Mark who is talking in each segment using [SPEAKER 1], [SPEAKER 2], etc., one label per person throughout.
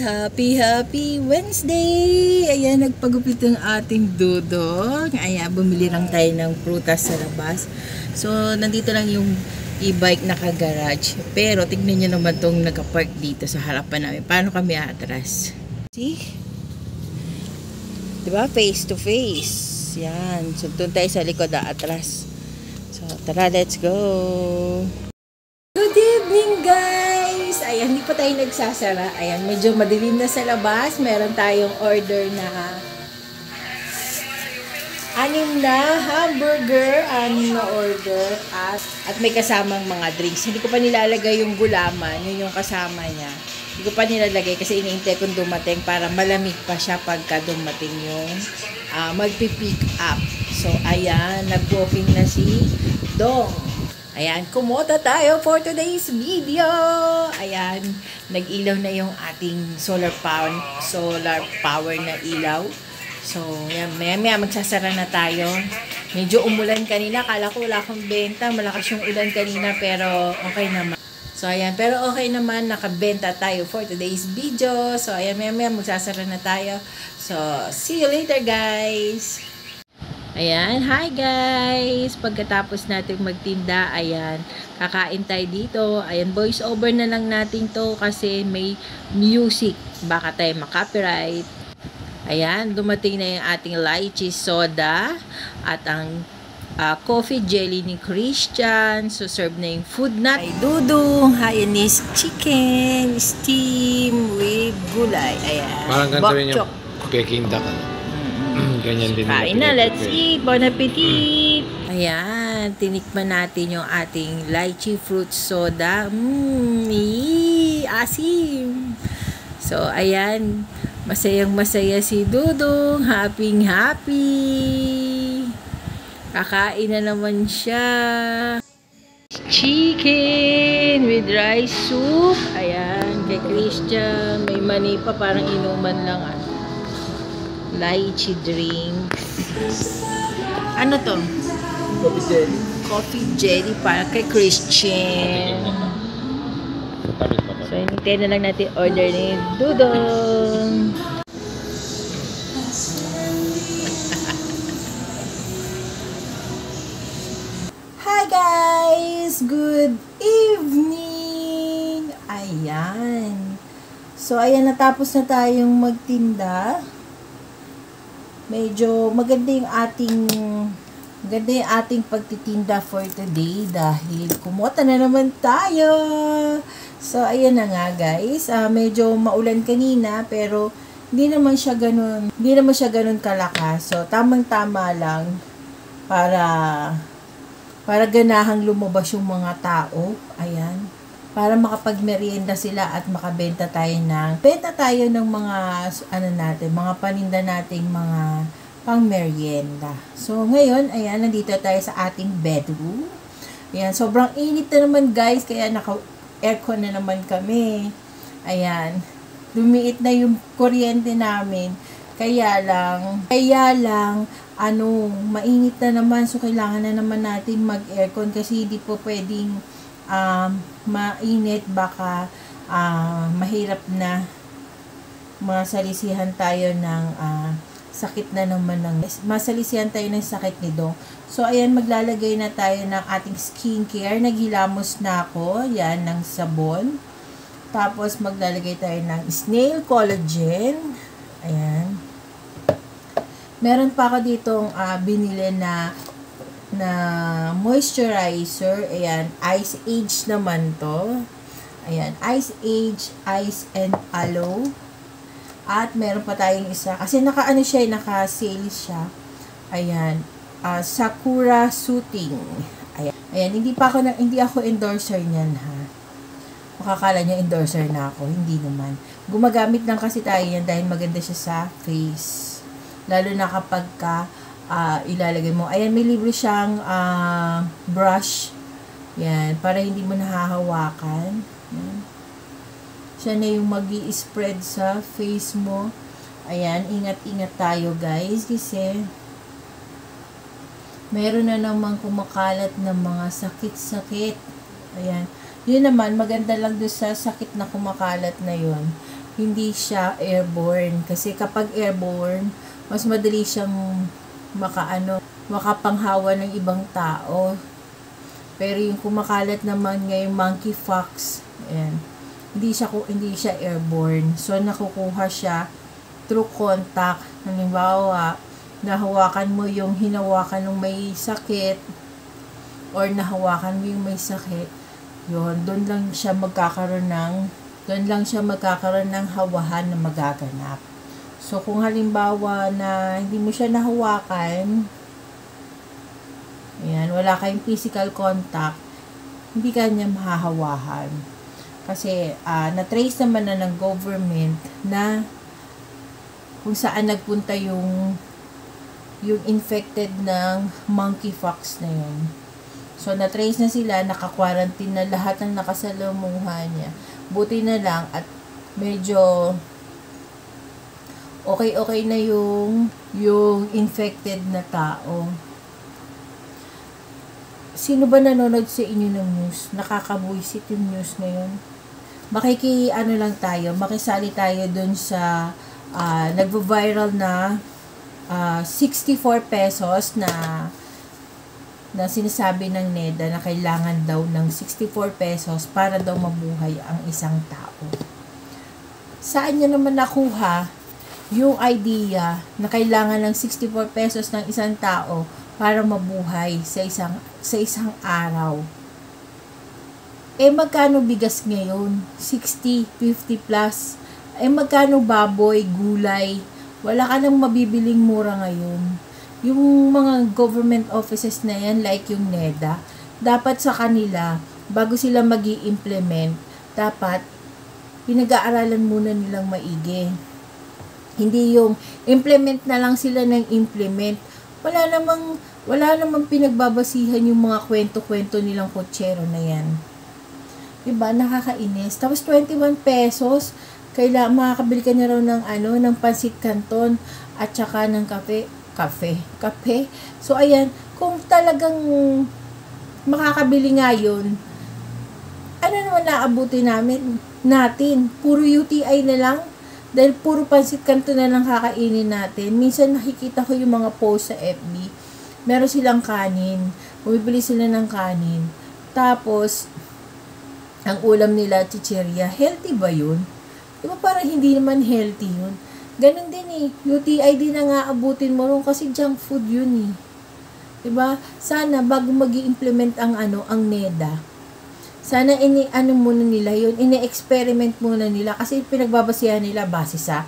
[SPEAKER 1] Happy Wednesday! Ayan, nagpagupit ang ating dudong. Ayan, bumili lang tayo ng prutas sa labas. So, nandito lang yung e-bike naka-garage. Pero, tignan nyo naman tong nakapark dito sa harapan namin. Paano kami atras? See? Diba? Face to face. Yan. So, doon tayo sa likod atras. So, tara, let's go! Good evening, guys! Ayan, hindi pa tayo nagsasara. Ayan, medyo madilim na sa labas. Meron tayong order na 6 na hamburger, 6 na order, at may kasamang mga drinks. Hindi ko pa nilalagay yung gulaman, yun yung kasama niya. Hindi ko pa nilalagay kasi iniintay kong dumating para malamig pa siya pagka dumating yung magpipick up. So, ayan, nag-walking na si Dong. Ayan, kumota tayo for today's video. Ayan, nag-ilaw na yung ating solar power na ilaw. So, ayan, maya magsasara na tayo. Medyo umulan kanina, kala ko wala akong benta. Malakas yung ulan kanina, pero okay naman. So, ayan, pero okay naman, nakabenta tayo for today's video. So, ayan, maya magsasara na tayo. So, see you later, guys. Ayan, hi guys! Pagkatapos natin magtinda, ayan, kakain tayo dito. Ayan, voice over na lang natin to kasi may music. Baka tayo makopyright. Ayan, dumating na yung ating lychee soda at ang coffee jelly ni Christian. So, serve na yung food natin. Ay, dudong, Hainanese chicken, steam with gulay. Ayan,
[SPEAKER 2] parang ganito rin yung pekinda ka. Ganyan din.
[SPEAKER 1] Kain na, let's eat. Bon appetit! Ayan, tinikman natin yung ating lychee fruit soda. Asim! So, ayan, masayang-masaya si Dudong. Happy! Kakain na naman siya. Chicken with rice soup. Ayan, kay Christian. May mani pa, parang inuman lang lychee drinks. Ano to?
[SPEAKER 2] Coffee jelly.
[SPEAKER 1] Coffee jelly para kay Christian. So, hinintay na lang natin order ni Dudong. Hi guys! Good evening! Ayan. So, ayan, natapos na tayong magtinda. Medyo maganda yung ating pagtitinda for today dahil kumota na naman tayo. So, ayan na nga guys. Medyo maulan kanina pero hindi naman siya ganun kalakas. So, tamang-tama lang para ganahang lumabas yung mga tao. Ayan. Para makapagmerienda sila at makabenta tayo ng mga mga paninda nating mga pangmerienda. So ngayon, ayan, nandito tayo sa ating bedroom. Ayan, sobrang init na naman guys, kaya naka-aircon na naman kami. Ayan, lumiit na yung kuryente namin. Kaya lang, mainit na naman, so kailangan na naman natin mag-aircon kasi hindi po pwedeng mainit, baka mahirap na masalisihan tayo ng sakit na naman masalisihan tayo ng sakit ni Dong. So ayan, maglalagay na tayo ng ating skincare. Naghilamos na ako yan ng sabon, tapos maglalagay tayo ng snail collagen. Ayan, meron pa ako ditong binili na moisturizer. Ayan, Ice Age naman to. Ayan, Ice Age, Ice and Aloe. At meron pa tayong isa, kasi naka-sale siya. Ayan, Sakura Soothing. Ayan, hindi ako endorser niyan ha. Makakala niyo endorser na ako, hindi naman. Gumagamit lang kasi tayo yan dahil maganda siya sa face. Lalo na kapag ilalagay mo. Ayan, may libre siyang brush. Yan, para hindi mo nahahawakan. Yan. Siya na yung mag-i-spread sa face mo. Ayan, ingat-ingat tayo guys kasi meron na namang kumakalat na mga sakit-sakit. Ayan. Yun naman, maganda lang doon sa sakit na kumakalat na yun. hindi siya airborne. Kasi kapag airborne, mas madali siyang makapanghawa ng ibang tao. Pero yung kumakalat naman ngayong monkeypox, ayan, hindi siya airborne. So, nakukuha siya through contact. Halimbawa, nahawakan mo yung hinawakan ng may sakit or nahawakan mo yung may sakit, yun, doon lang siya magkakaroon ng hawahan na magaganap. So, kung halimbawa na hindi mo siya nahawakan, ayan, wala kayong physical contact, hindi ka niya mahahawahan. Kasi, na-trace naman na ng government na kung saan nagpunta yung infected ng monkeypox na yun. So, na-trace na sila, naka-quarantine na lahat ng nakasalamuha niya. Buti na lang at medyo okay na yung infected na tao. Sino ba nanonood sa inyo ng news? Nakakabuisit yung news na yun. Makisali tayo dun sa nagvo-viral na 64 pesos na sinasabi ng NEDA na kailangan daw ng 64 pesos para daw mabuhay ang isang tao. Saan niya naman nakuha yung idea na kailangan ng 64 pesos ng isang tao para mabuhay sa isang araw? Magkano bigas ngayon? 60, 50 plus. Magkano baboy, gulay? Wala ka nang mabibiling mura ngayon. Yung mga government offices na yan, like yung NEDA, dapat sa kanila, bago sila mag-i-implement, dapat pinag-aaralan muna nilang maigi. Hindi yung implement na lang sila ng implement. Wala namang pinagbabasihan yung mga kwento-kwento nilang kutsero na yan. Diba? Nakakainis. Tapos 21 pesos, makakabili ka na raw ng pansit canton at saka ng kape. So, ayan, kung talagang makakabili nga yun, ano naman naabuti natin? Puro UTI na lang? Dahil puro pansit canton na lang kakainin natin. Minsan nakikita ko yung mga post sa FB, meron silang kanin, bumibili sila ng kanin, tapos, ang ulam nila, chichirya. Healthy ba yun? Diba parang hindi naman healthy yun? Ganon din UTI din na nga abutin mo ron kasi junk food yun Diba? Sana bago magi-implement ang NEDA, sana muna nila yun, ini-experiment muna nila kasi pinagbabasihan nila base sa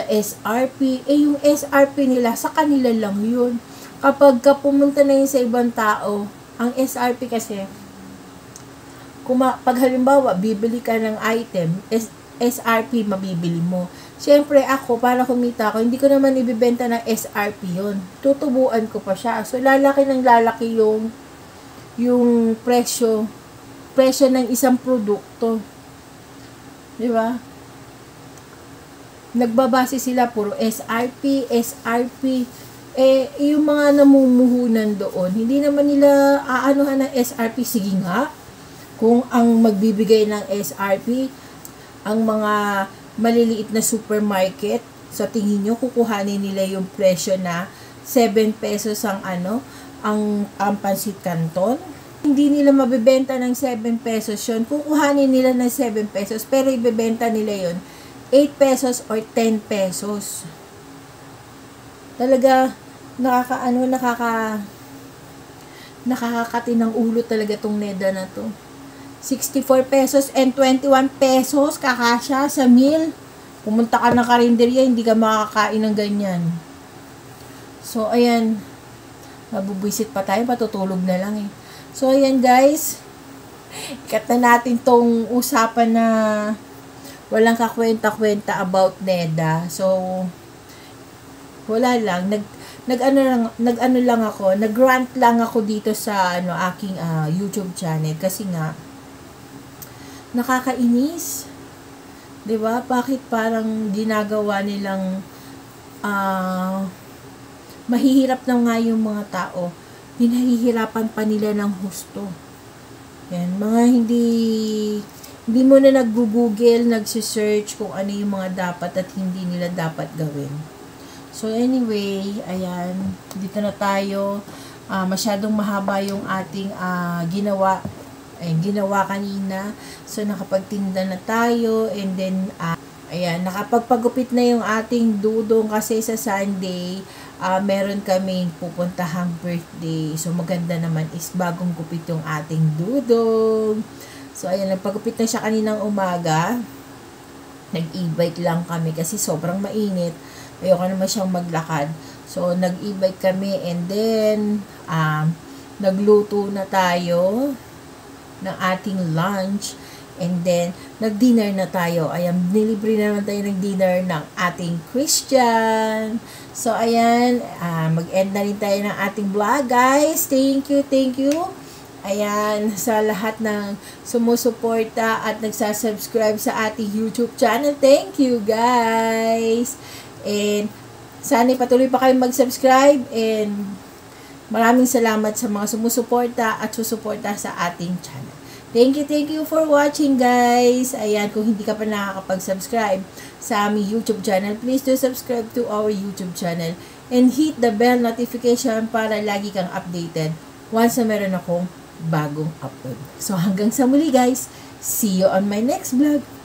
[SPEAKER 1] SRP. Yung SRP nila sa kanila lang yun. Kapag pumunta na yun sa ibang tao, ang SRP kasi, pag halimbawa, bibili ka ng item, SRP mabibili mo. Siyempre ako, para kumita ako, hindi ko naman ibibenta ng SRP yun. Tutubuan ko pa siya. So, lalaki yung presyo ng isang produkto. Di ba? Nagbabase sila puro SRP. Yung mga namumuhunan doon, hindi naman nila aanuhan ng SRP. Sige nga, kung ang magbibigay ng SRP, ang mga maliliit na supermarket, sa tingin nyo, kukuhanin nila yung presyo na 7 pesos ang pansit canton? Hindi nila mabibenta ng 7 pesos yun. Kukuhanin nila ng 7 pesos, pero ibebenta nila yun 8 pesos or 10 pesos. Talaga, nakakatinang ulo talaga tong NEDA na to. 64 pesos and 21 pesos kakasya sa meal. Pumunta ka ng karinderya, hindi ka makakain ng ganyan. So, ayan. Mabubwisit pa tayo, patutulog na lang So, ayan guys. Ikat na natin tong usapan na walang kakwenta-kwenta about NEDA. So, wala lang. Nag-rant lang ako dito sa aking YouTube channel kasi nga nakakainis. 'Di ba? Bakit parang ginagawa nilang mahihirap na nga yung mga tao. Pinahihirapan pa nila ng husto. Yan, mga Hindi mo na nag-google, nagsisearch kung ano yung mga dapat at hindi nila dapat gawin. So anyway, ayan, dito na tayo. Masyadong mahaba yung ating ginawa. Ginawa kanina. So nakapagtinda na tayo, and then ayan, nakapagpagupit na yung ating dudong kasi sa Sunday, meron kaming pupuntahang birthday. So maganda naman is bagong gupit yung ating dudong. So, ayan, nagpagupit na siya kaninang umaga. Nag-e-bike lang kami kasi sobrang mainit. Ayoko naman siyang maglakad. So, nag-e-bike kami, and then, nagluto na tayo ng ating lunch. And then, nag-dinner na tayo. Ayan, nilibre na naman tayo ng dinner ng ating Christian. So, ayan, mag-end na rin tayo ng ating vlog, guys. Thank you. Ayan, sa lahat ng sumusuporta at nagsasubscribe sa ating YouTube channel. Thank you, guys. And sana patuloy pa kayong mag-subscribe. And maraming salamat sa mga sumusuporta at susuporta sa ating channel. Thank you for watching, guys. Ayan, kung hindi ka pa nakakapag-subscribe sa aming YouTube channel, please do subscribe to our YouTube channel and hit the bell notification para lagi kang updated once na meron akong bagong upload. So hanggang sa muli, guys. See you on my next vlog.